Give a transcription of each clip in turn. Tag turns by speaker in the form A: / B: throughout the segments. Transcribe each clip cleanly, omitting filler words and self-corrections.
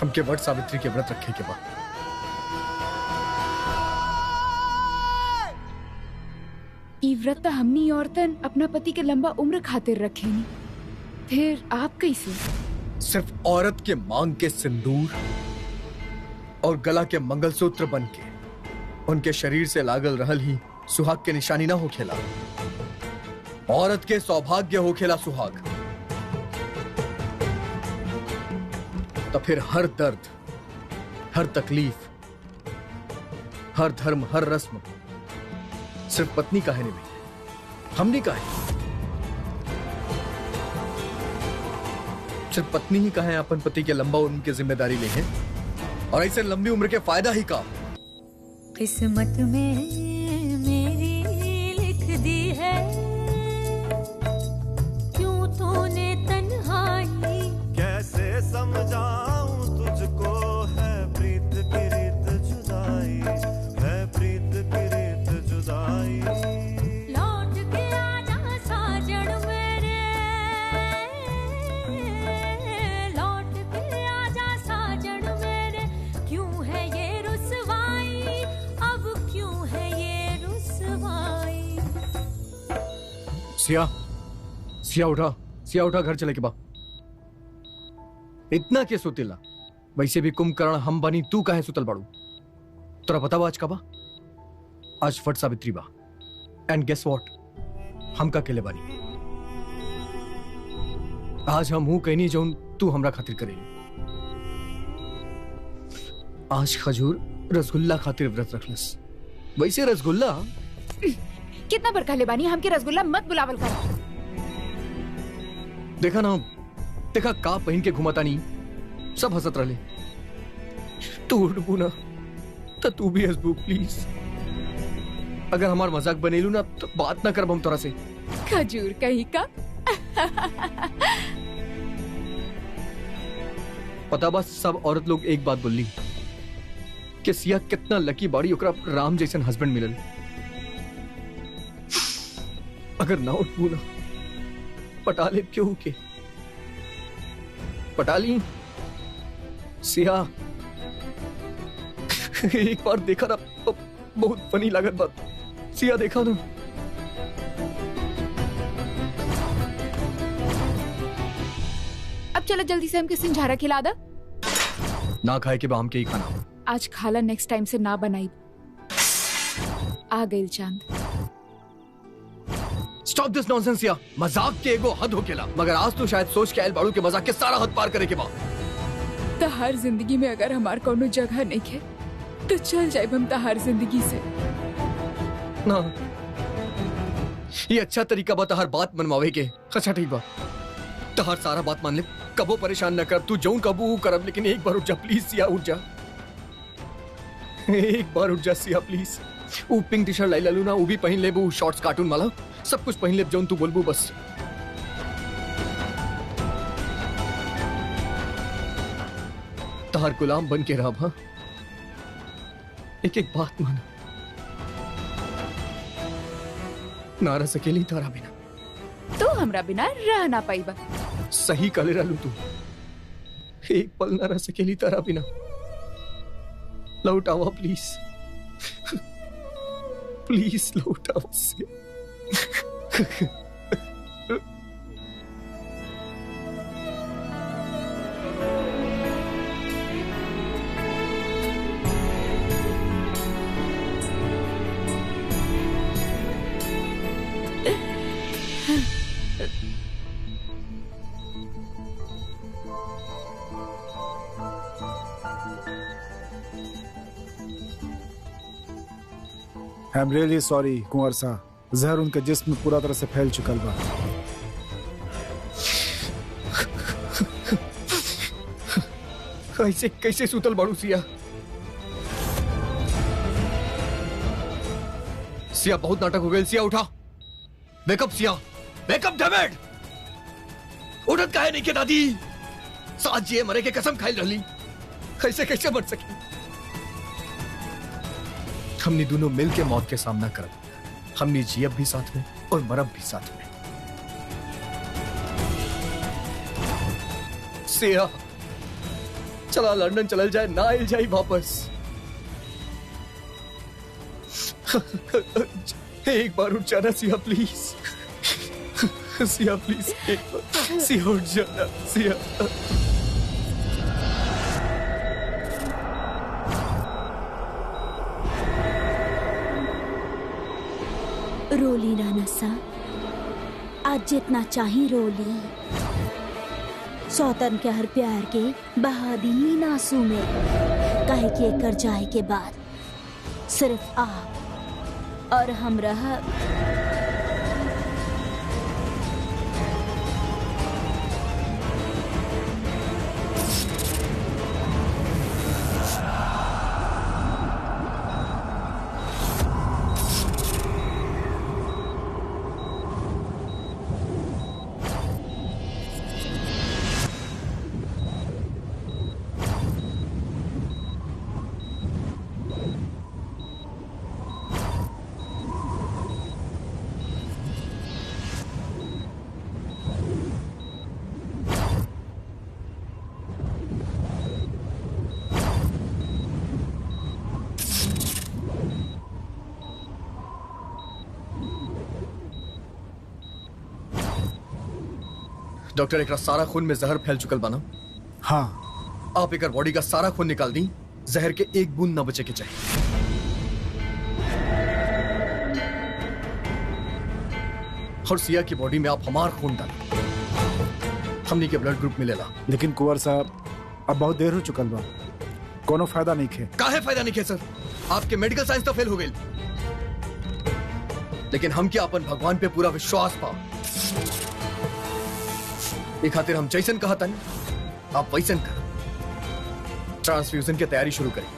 A: हमके वट सावित्री के व्रत रखे के बाद
B: ई व्रत हमनी औरतन अपना पति के लंबा उम्र खातिर रखे नी, फिर आप कैसे?
A: सिर्फ औरत के मांग के सिंदूर और गला के मंगलसूत्र बन के उनके शरीर से लागल रहल ही सुहाग के निशानी ना हो खेला। औरत के सौभाग्य हो खेला सुहाग। तो फिर हर दर्द, हर तकलीफ, हर धर्म, हर रस्म सिर्फ पत्नी का है नहीं, हमने का है। सिर्फ पत्नी ही का है अपन पति के लंबा उम्र की जिम्मेदारी ले है, और ऐसे लंबी उम्र के फायदा ही का।
C: किस्मत में मेरी लिख दी है, क्यों तूने तन्हाई, कैसे समझाऊं तुझको, है प्रीत की रीत जुदाई, है प्रीत की रीत जुदाई। लौट के आजा साजन मेरे, लौट के आजा साजन मेरे, क्यों है ये रुसवाई, अब क्यों है ये रुसवाई।
A: सिया, सिया उठा, सिया उठा, घर चले के बा। इतना के सुतिला, वैसे भी कुंभकर्ण हम बनी, तू काहे सुतल बाड़ू? तोरा पता बा आज का बा? आज वट सावित्री बा। एंड गेस व्हाट, हम का केले बानी। आज हम हूं कहनी जौन तू हमरा खातिर करेली। आज खजूर रसगुल्ला खातिर व्रत रखलस। वैसे रसगुल्ला
B: कितना बार कहले बानी हमके रसगुल्ला मत बुलावल कर।
A: देखा ना, देखा का पहन के घुमाता नहीं, सब हंसत रहे। तू उठबू ना तो तू भी हंसबू प्लीज। अगर हमार मजाक बनेलू ना तो बात ना करब हम तोरा से।
B: खजूर कहीं का।
A: पता बस सब औरत लोग एक बात बोली कि सिया कितना लकी बाड़ी, ओकरा राम जैसन हस्बैंड मिलल। अगर ना उठबू ना पटा ले क्यों के पटा ली सिया। एक बार देखा ना, बहुत फनी लागत बात। सिया देखा ना,
B: अब चलो जल्दी से हमके सिंझारा खिला दा।
A: ना खाए के बाम के ही खाना।
B: आज खाला नेक्स्ट टाइम से ना बनाई। आ गई चांद।
A: स्टॉप दिस नॉनसेंस सिया। मजाक के एगो हद हो केला, मगर आज तो शायद सोच के आयल बाड़ू के मजाक के सारा हद पार करे के बाद।
B: तो हर जिंदगी में अगर हमार कोनो जगह नहीं है तो चल जाए हम तो हर जिंदगी से
A: ना। ये अच्छा तरीका बा हर बात मनवावे के। अच्छा ठीक बा, तो हर सारा बात मान ले, कबो परेशान न कर। तू जौन कबू करब, लेकिन एक बार उठ जा प्लीज सिया, उठ जा। एक बार उठ जा सिया प्लीज। वो पिंक टी शर्ट लाई लू ना, वो भी पहन ले, वो शॉर्ट्स कार्टून वाला सब कुछ पहन ले जौन तू बोलबू बस। तहार गुलाम बन के रहा। हाँ, एक एक बात माना, ना रह सकेली तारा बिना।
B: तो हमरा बिना रह ना पाईबा।
A: सही कले रहलू तू। एक पल ना रह सकेली तारा बिना। लौट आवा प्लीज, प्लीज लौट आवा से।
D: I'm really sorry, कुंवर सा। जहर उनके जिस्म में पूरा तरह से फैल चुकल बा।
A: कैसे कैसे सुतल बाड़ू सिया? सिया बहुत नाटक हो गए। सिया उठा, वेकअप सिया, वेकअप डेविड। उठत काहे नहीं के दादी? साथ जिए मरे के कसम खाई रहली, कैसे कैसे मर सकी? हमने दोनों मिल के मौत के सामना कर। हमने जियब भी साथ में और मरब भी साथ में। सिया, चला लंदन चल जाए ना आइल जाए वापस। एक बार उठ जाना सिया प्लीज। सिया प्लीज एक बार सिया उठ जाना सिया।
E: रोली राना सा, आज जितना चाही रोली। सौतन के हर प्यार के बहादीन आंसू में कहे के कर जाए के बाद सिर्फ आप और हम रहा।
A: डॉक्टर एक सारा खून में जहर फैल चुकल बना।
D: हाँ,
A: आप एक बॉडी का सारा खून निकाल दी, जहर के एक बूंद ना बचे के चाहिए। और सिया की बॉडी में आप हमार खून डालें, हमनी के ब्लड ग्रुप मिलेला।
D: लेकिन कुंवर साहब अब बहुत देर हो चुकल बा, कोनो फायदा नहीं खे।
A: काहे फायदा नहीं खे सर, आपके मेडिकल साइंस तो फेल हो गई, लेकिन हम क्या अपन भगवान पे पूरा विश्वास पा। एक खातिर हम जैसन कहा था आप वैसन कर। ट्रांसफ्यूजन की तैयारी शुरू करें।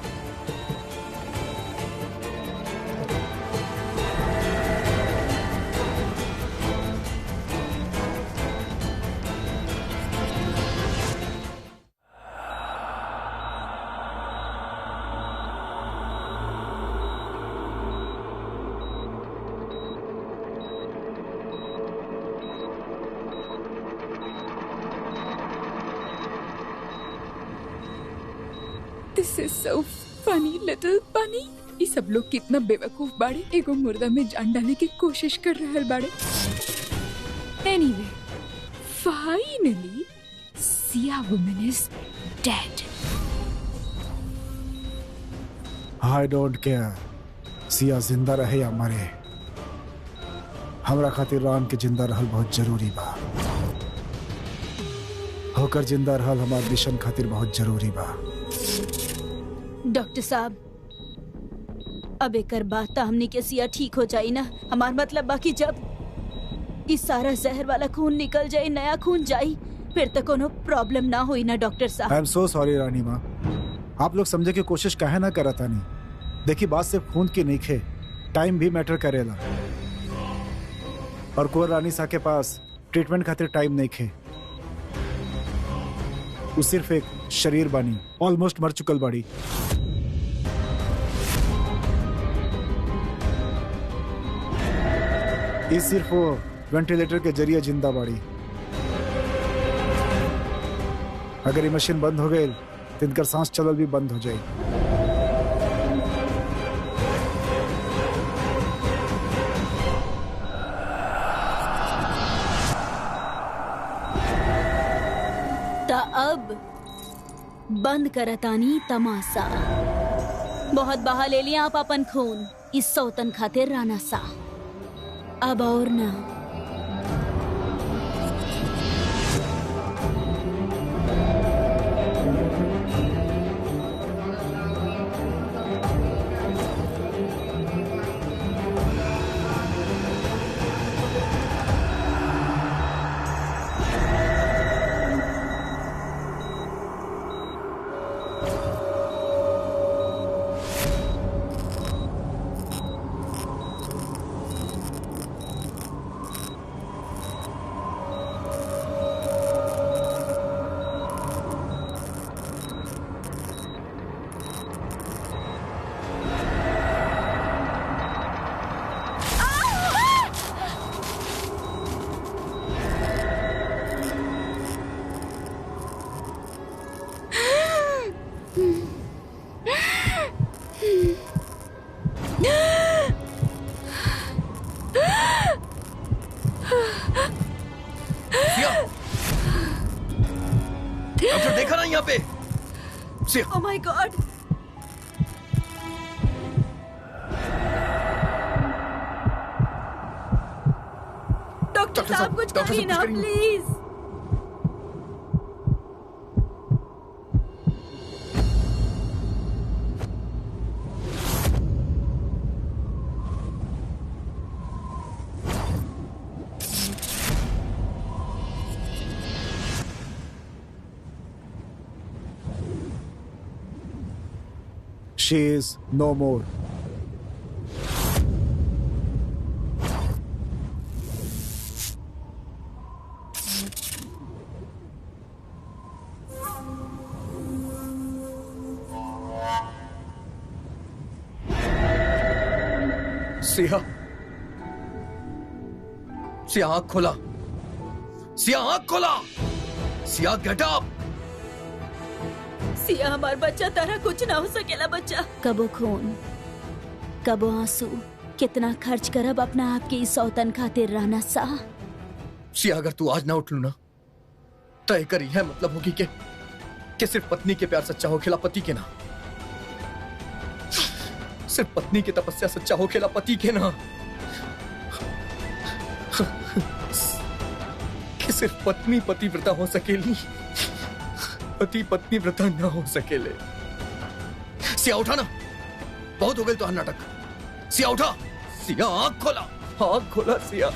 B: This is so funny, little bunny. ये सब लोग कितना बेवकूफ बाड़े, एगो मुर्दा में जान डालने की कोशिश कर रहे बाड़े। Anyway, finally, Sia woman is dead.
D: I don't care, सिया जिंदा रहे या मरे, हमरा खातिर राम के जिंदा रहल बहुत जरूरी बा। होकर जिंदा रहल हमार मिशन खातिर बहुत जरूरी बा।
E: डॉक्टर साहब, अब एकर बात तो हमने के सिया ठीक हो जाई ना। हमार मतलब बाकी जब इस सारा जहर वाला खून निकल जाए, नया खून जाई, फिर तो कोनो प्रॉब्लम ना हुई ना डॉक्टर साहब।
D: आई एम सो सॉरी रानी माँ, आप लोग समझे की कोशिश काहे ना करत तानी। देखिए बात सिर्फ खून की नहीं खे, टाइम भी मैटर करेला। और कुंवर रानी सा के पास ट्रीटमेंट खातिर टाइम नहीं खे। वो सिर्फ एक शरीर बानी, ऑलमोस्ट मर चुकल बाड़ी। ये सिर्फ वो वेंटिलेटर के जरिए जिंदा बाड़ी। अगर ये मशीन बंद हो गई तो इनका सांस चलल भी बंद हो जाए।
E: ता अब बंद करतानी तमाशा। बहुत बहा ले लिया आप अपन खून इस सौतन खातिर राना सा। अब और ना।
A: सिया,
E: ओह माय गॉड। डॉक्टर साहब कुछ
A: डॉक्टर
E: करिए
A: साहब,
E: ना
A: कुछ करिए।
E: Please.
D: She is no more.
A: सिया, सिया आंख खोला, सिया आंख खोला, सिया गेट अप।
E: सिया हमार बच्चा तरह कुछ ना हो सकेला बच्चा। कबो खून कबो आंसू, कितना खर्च करब अपना आप के इस सौतन खातिर राना सा।
A: सिया अगर तू आज ना उठ लू ना तय करी है मतलब होगी कि सिर्फ पत्नी के प्यार सच्चा हो खिला पति के ना, सिर्फ पत्नी की तपस्या सच्चा हो खेला पति के ना, कि सिर्फ पत्नी पतिव्रता हो सकेली, पति पत्नी व्रता ना हो सकेले। सिया उठा ना, बहुत हो गए तो नाटक। सिया उठा, सिया आंख खोला, आंख खोला सिया।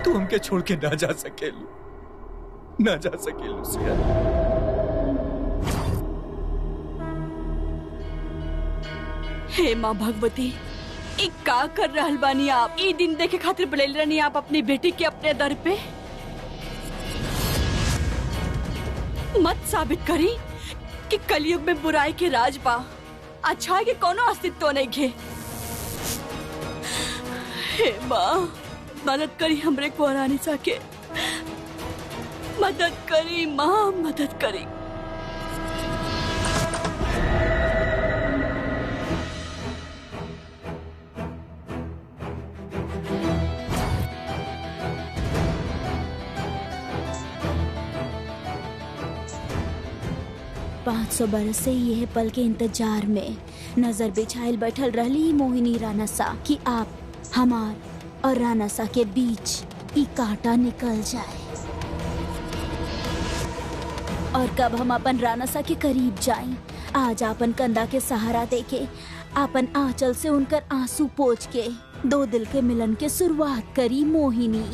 A: तू हमके छोड़ के ना जा सकेलू, ना जा सकेलू सिया।
F: हे माँ भगवती, ई का कर रहल बानी आप? ई दिन देखे खातिर बुलैल रहनी आप अपनी बेटी के अपने दर पे? मत साबित करी कि कलयुग में बुराई के राज बा, अच्छाई के कोनो अस्तित्व नहीं घे। हे माँ, मदद करी हमरे को हरानी सके, मदद करी माँ, मदद करी।
E: पाँच सौ बरस से यह पल के इंतजार में नजर बिछाइल बैठल रहली मोहिनी राना सा कि आप हमार और राना सा के बीच ई कांटा निकल जाए और कब हम अपन राना सा के करीब जाएं। आज अपन कंधा के सहारा देके अपन आंचल से उनकर आंसू पोंछ के दो दिल के मिलन के शुरुआत करी मोहिनी।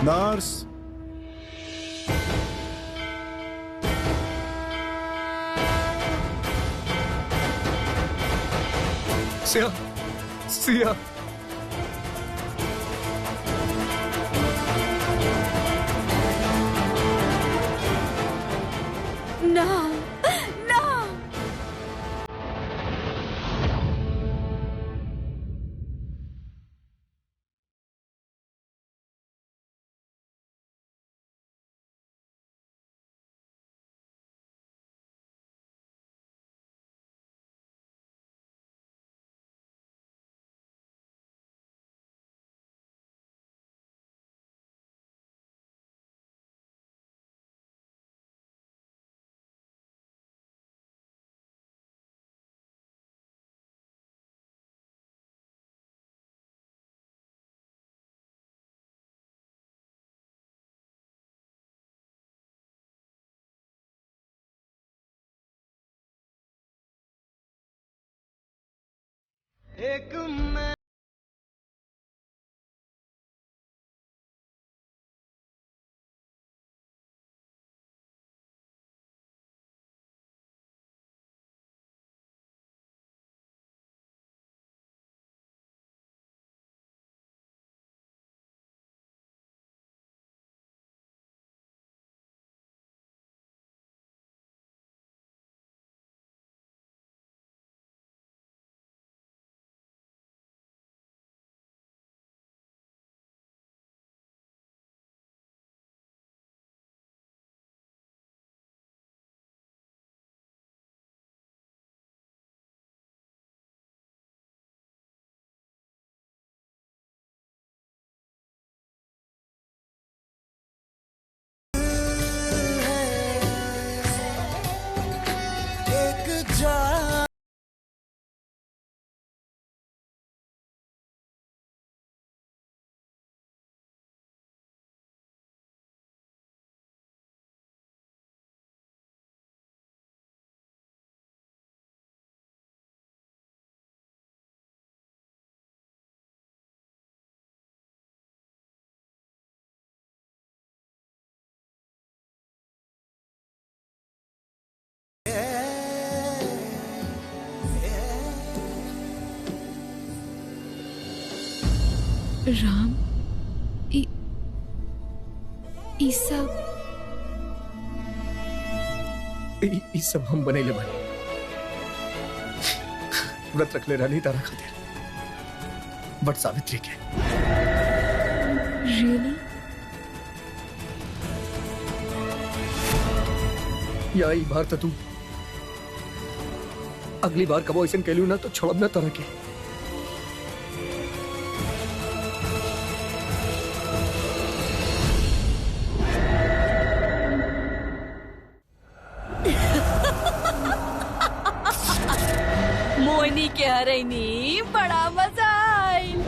D: नर्स,
A: सिया, सिया,
E: ना
B: राम, ई
A: सब हम बनैले बानी। व्रत रखले रहनी तारा खातिर, बट सावित्री के।
B: रियली?
A: या ई बार तो तू अगली बार कबो ऐसा कहलू ना तो छोड़ब ना तारा के।
F: मोहिनी के हरैनी बड़ा मजा आयल।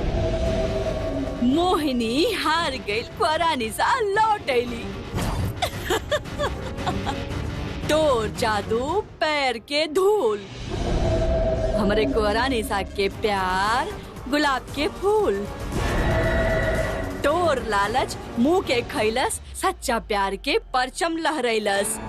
F: मोहिनी हार गई, पुरानी सा लौट अली। तोर जादू पैर के धूल, हमरे कोरानी सा के प्यार गुलाब के फूल। तोर लालच मुंह के खैलस, सच्चा प्यार के परचम लहरैलस।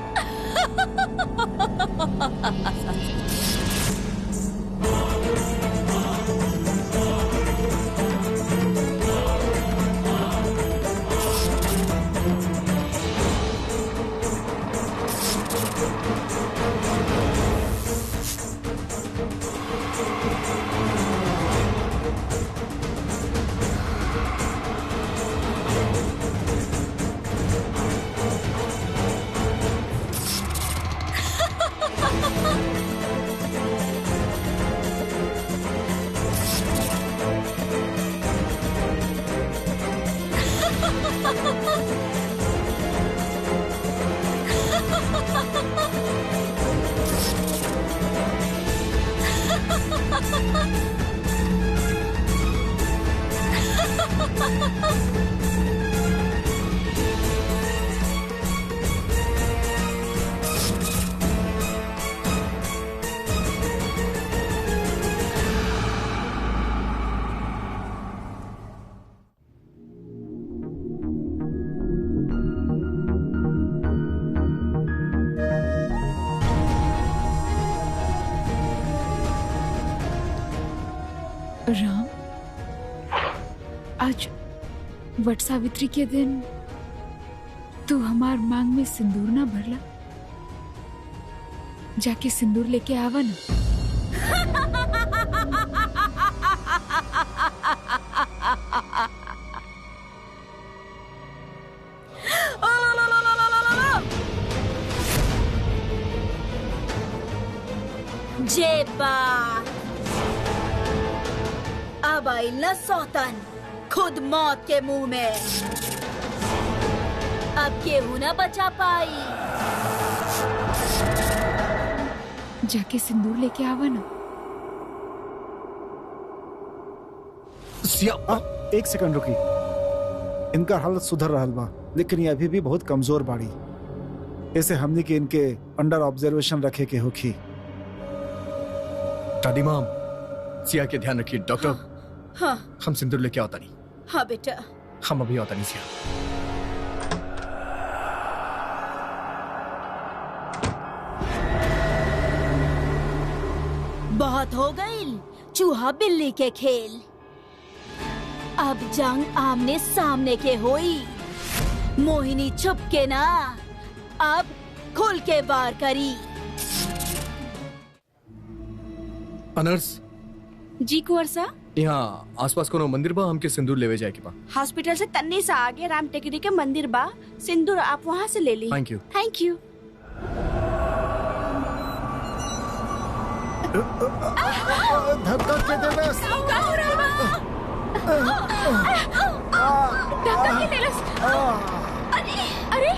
B: राम, आज वट सावित्री के दिन तू हमार मांग में सिंदूर ना भरला? जाके सिंदूर लेके आवा ना।
E: जेबा अब आई न सौतन खुद मौत के मुंह में। अब केहू न बचा पाई।
B: जाके सिंदूर लेके आवा ना।
D: एक सेकंड रुकी, इनका हालत सुधर रहल बा, लेकिन ये अभी भी बहुत कमजोर बाड़ी। ऐसे हमने के इनके अंडर ऑब्जर्वेशन रखे के होखी।
A: दादी माम, सिया के ध्यान रखिए। डॉक्टर,
E: हाँ
A: हम सिंदूर लेके आता नहीं।
E: हाँ बेटा।
A: हम अभी आता नहीं सिया।
E: बहुत हो गई चूहा बिल्ली के खेल। अब जंग आमने सामने के होई। मोहिनी छुप के ना, अब खुल के वार करी।
A: अनर्स,
F: जी कुंवर सा,
A: यहाँ आसपास कोनो मंदिर बा हमके सिंदूर लेवे जाए के बा।
F: हॉस्पिटल से तन्नी सा आगे राम टेकरी के मंदिर बा। सिंदूर आप वहाँ से ले ली।
A: Thank you.
F: Thank you.
D: धक्का के देलस।
B: धक्का के देलस। अरे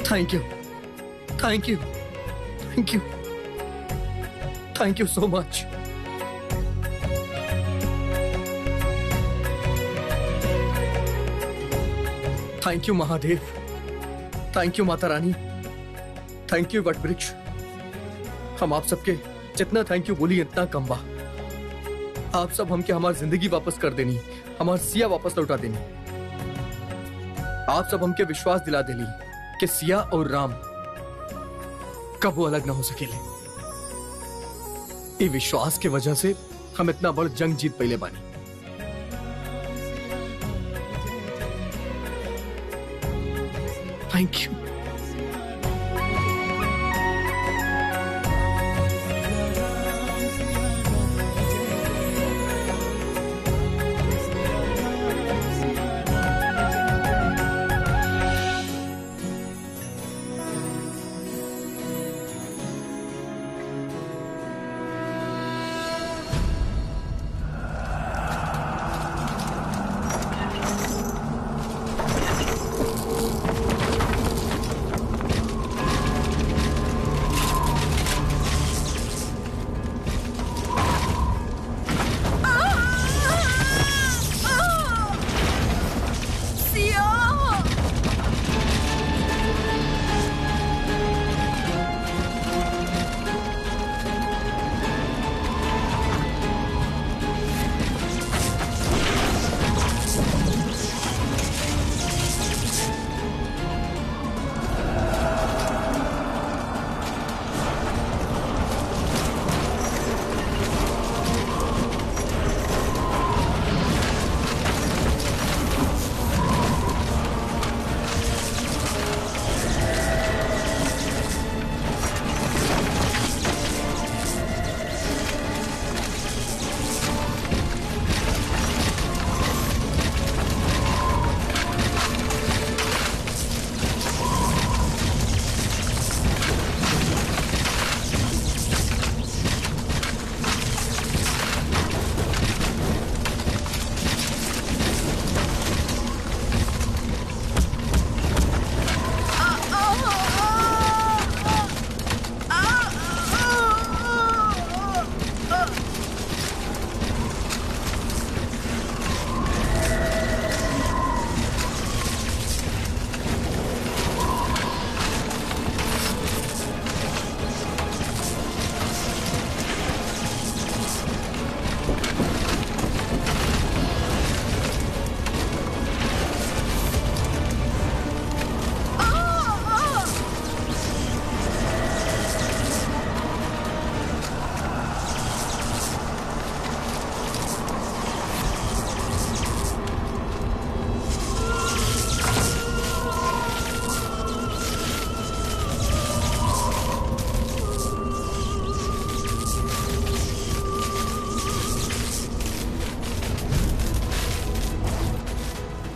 A: thank you, thank you, thank you, thank you so much. Thank you Mahadev, thank you Mata Rani, thank you वट वृक्ष। हम आप सबके जितना थैंक यू बोली इतना कम बा। आप सब हमके हमारी जिंदगी वापस कर देनी, हमार सिया वापस लौटा देनी। आप सब हमके विश्वास दिला देली कि सिया और राम कब वो अलग ना हो सकेले। ये विश्वास के वजह से हम इतना बड़ जंग जीत पहले बानी। Thank you.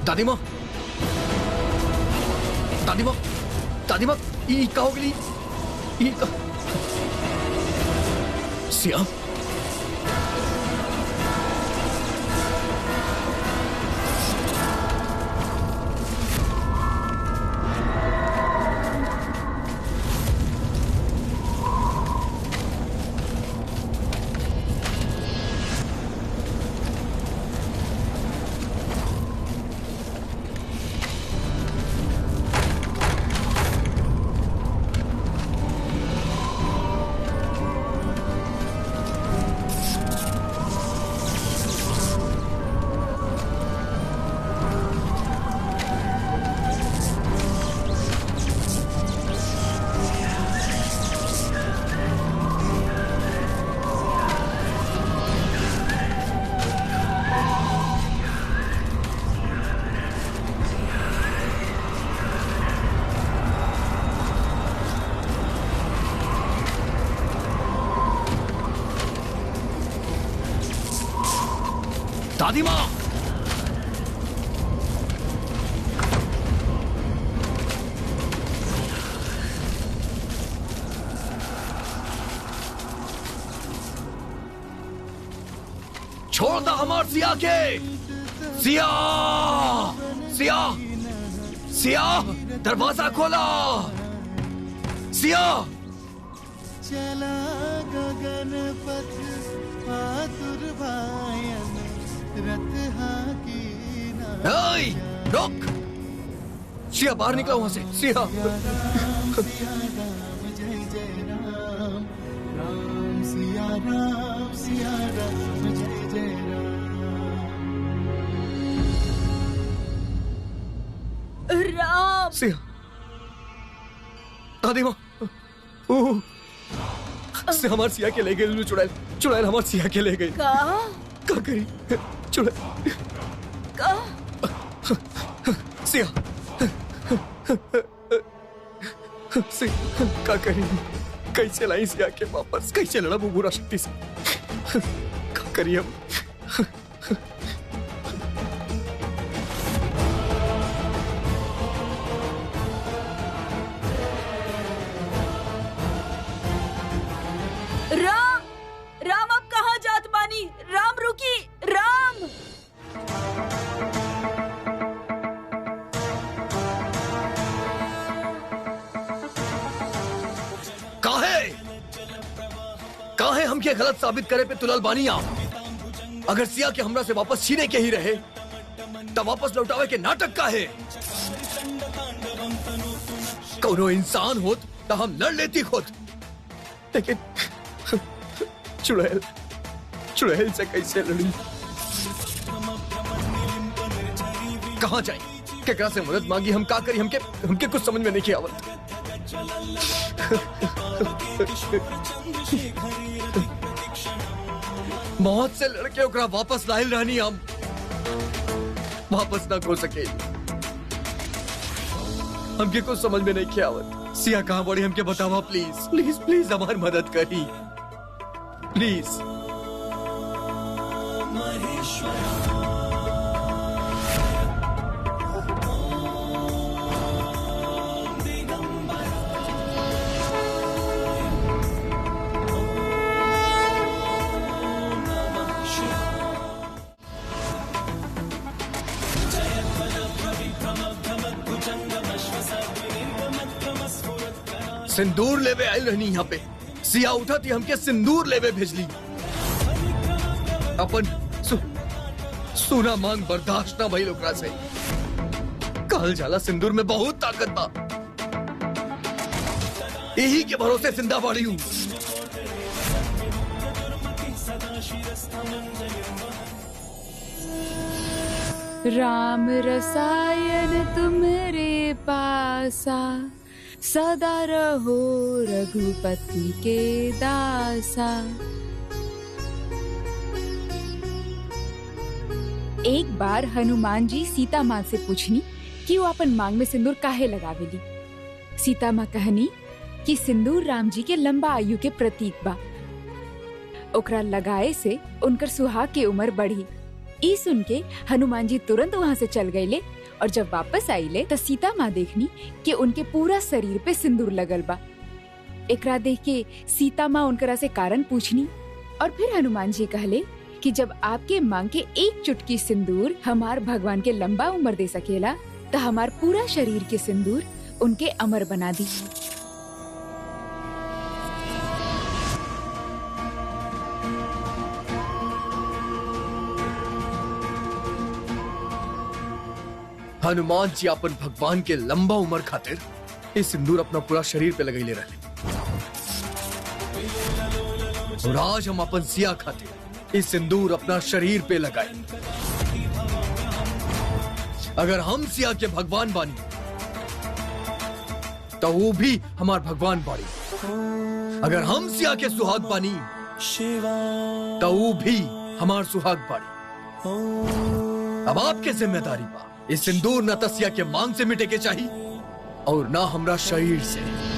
A: दादी माँ, दादी माँ, दादी माँ, ई का हो गई? ई का सिया, दादी माँ, छोड़ दो हमार सिया के। सिया, सिया, सिया, दरवाजा खोला। सिया,
G: चला गगन पथ आतुर भायन रथ हाकी
A: ओए, रुक। सिया बाहर निकला वहां से। सिया,
G: जय जय राम राम सिया राम सिया राम जय जय
E: राम।
A: सिया, दादी माँ, से हमार सिया के ले गए। चुड़ैल, चुड़ैल हमार सिया के ले गई।
E: का
A: करी चुड़ैल? सिया, का करी? कैसे लाई सिया के वापस? कैसे लड़ा वो बुरा शक्ति से? का करी हम?
E: राम, राम अब कहाँ जात बानी? राम रुकी, राम।
A: काहे हम के गलत साबित करे पे तुलल बानी आप? अगर सिया के हमरा से वापस छीने के ही रहे तब वापस लौटावे के नाटक का है? कौनो इंसान होत तो हम लड़ लेती खुद, लेकिन चुड़ैल, चुड़ैल से कैसे लड़ी? कहाँ जाए? केकरा से मदद मांगी? हम का करी? हमके कुछ समझ में नहीं आवत। मौत से लड़के ओकरा वापस लाहिल रहनी, हम वापस ना हो सके। हमके कुछ समझ में नहीं आवत। सिया कहाँ बड़ी? हमके बतावा प्लीज, प्लीज, प्लीज हमारी मदद करी प्लीज। सिंदूर लेवे आई रहनी यहाँ पे। सिया उठा थी हमके सिंदूर लेवे भेजली। अपन सोना मांग बर्दाश्त ना भइल ओकरा से। कहल जाला सिंदूर में बहुत ताकत बा। यही के भरोसे जिंदा बाड़ी हूँ।
B: राम रसायन तुम्हारे पासा, सदा रहो रघुपति के दासा। एक बार हनुमान जी सीता माँ से पूछनी कि वो अपन मांग में सिंदूर काहे लगावेली। सीता माँ कहनी कि सिंदूर राम जी के लंबा आयु के प्रतीक बा। ओकरा लगाए से उनकर सुहाग की उम्र बढ़ी ई सुन के हनुमान जी तुरंत वहाँ से चल गए और जब वापस आइले तो सीता माँ देखनी कि उनके पूरा शरीर पे सिंदूर लगल बा। एकरा देख के सीता माँ उनकरा से कारण पूछनी और फिर हनुमान जी कहले कि जब आपके मांग के एक चुटकी सिंदूर हमार भगवान के लंबा उम्र दे सकेला तो हमार पूरा शरीर के सिंदूर उनके अमर बना दी।
A: हनुमान जी अपन भगवान के लंबा उम्र खातिर इस सिंदूर अपना पूरा शरीर पे लगैले रहे और आज हम अपन सिया खातिर इस सिंदूर अपना शरीर पे लगाए। अगर हम सिया के भगवान बानी तो वो भी हमार भगवान बानी। अगर हम सिया के सुहाग बानी तो वो भी हमार सुहाग बानी। अब आपके जिम्मेदारी बा इस सिंदूर न तसिया के मांग से मिटे के चाहिए और ना हमरा शरीर से।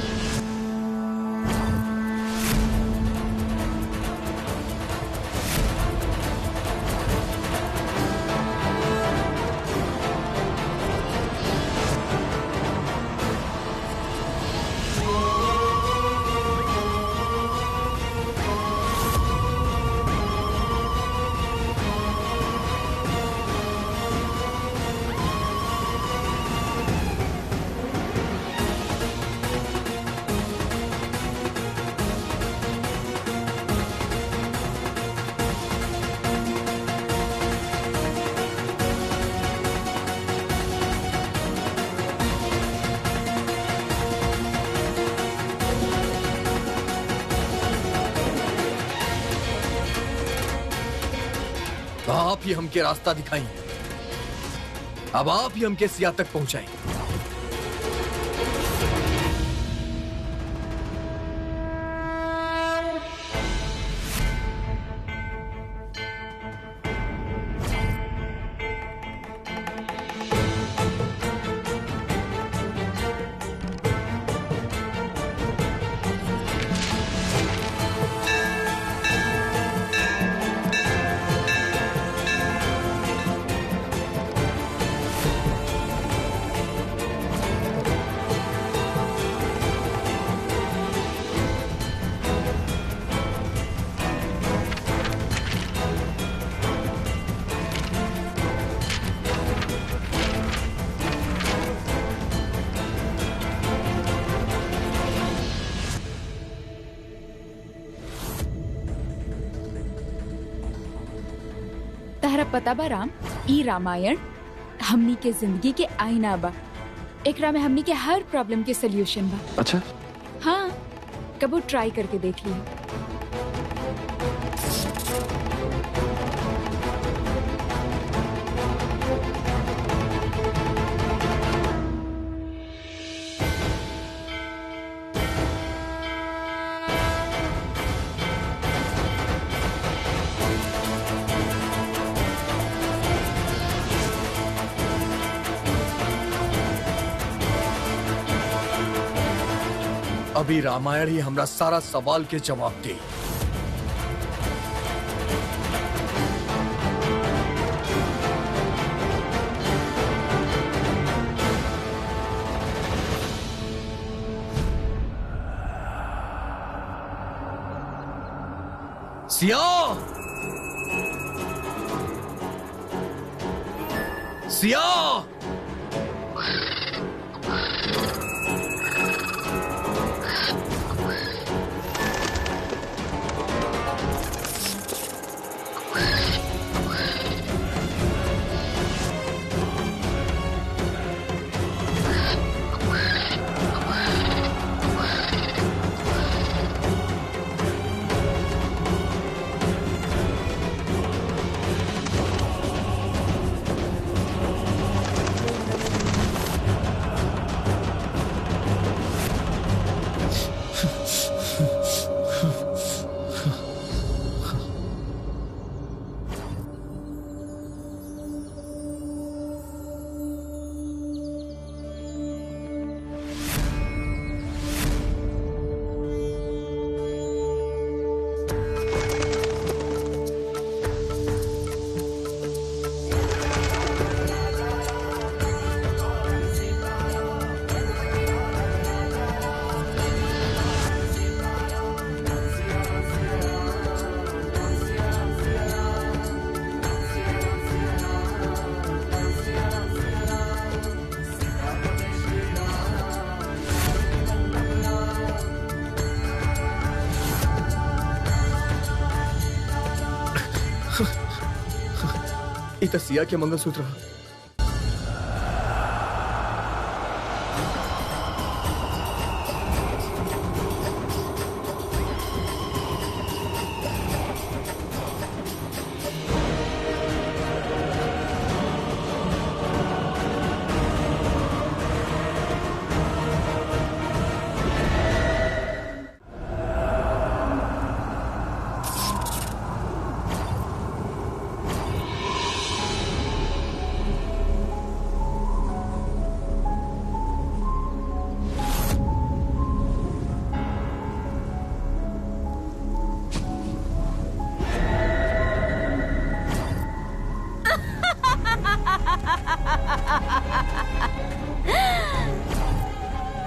A: आप ही हमके रास्ता दिखाई, अब आप ही हमके सिया तक पहुंचाएं।
B: तहरा पता बा राम, ई रामायण हमनी के जिंदगी के आईना बा। एकरा में हमनी के हर प्रॉब्लम के सलूशन बा।
H: अच्छा,
B: हाँ, कबो ट्राई करके देख लियो।
A: अभी रामायण ही हमरा सारा सवाल के जवाब दे। सिया, सिया, इत सिया के मंगलसूत्र ह।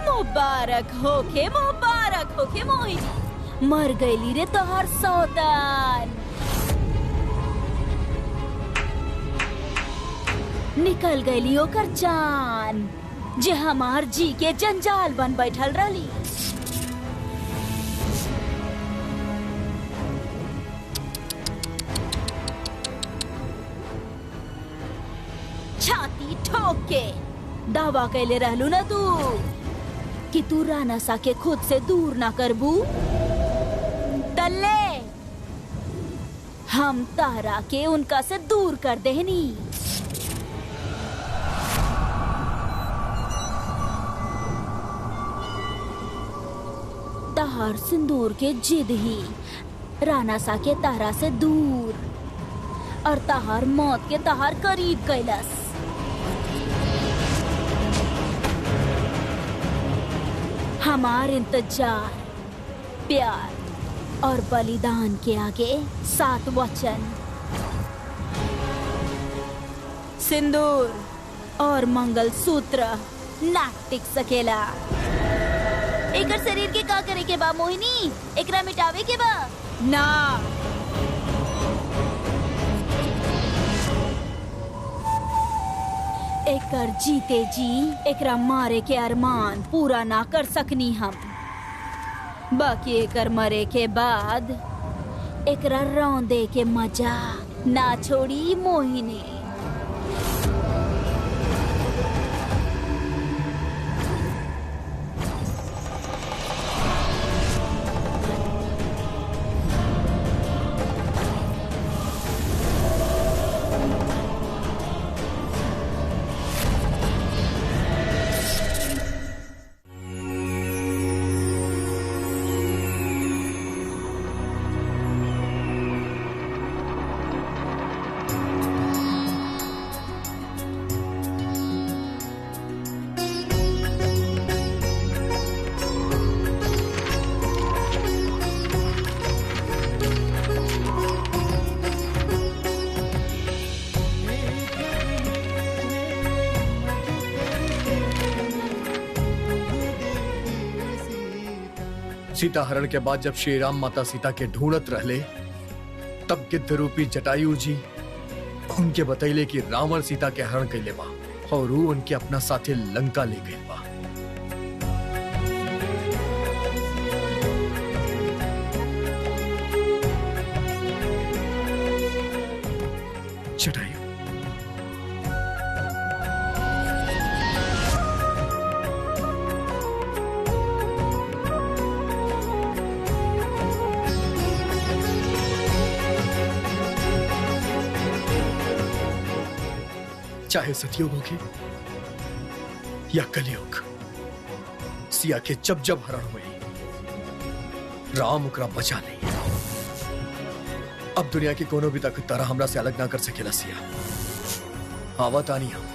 E: मुबारक होके मोहिनी, मर गईली रे तोहर सौतान। निकल गईली ओकर जान, जे हमार जी के जंजाल बन बैठल रही। छाती ठोक के दावा कैले रहलू ना तू कि तू रानासा के खुद से दूर ना करबू। तल्ले हम तारा के उनका से दूर कर देनी। तहार सिंदूर के जिद ही रानासा के तारा से दूर और तहार मौत के तहार करीब कैलस। हमार इंतजार, प्यार और बलिदान के आगे 7 वचन, सिंदूर और मंगलसूत्र ना टिक सकेला। एकर शरीर के का करे के बा मोहिनी? एकरा मिटावे के बा ना। एकर जीते जी एकरा मारे के अरमान पूरा ना कर सकनी हम। बाकी एकर मरे के बाद एकरा रौंदे के मजा ना छोड़ी मोहिनी।
A: सीता हरण के बाद जब श्री राम माता सीता के ढूंढत रहले, तब गिद्ध रूपी जटायु जी उनके बतैले कि रावण सीता के हरण कैले बा और वो उनके अपना साथे लंका ले गए बा। जटायु चाहे सतयुग होके या कलयुग, सिया के जब जब हरण हुए राम ओकरा बचा नहीं। अब दुनिया की कोनो भी ताकत तारा हमरा से अलग ना कर सकेला सिया। आवतानी हम।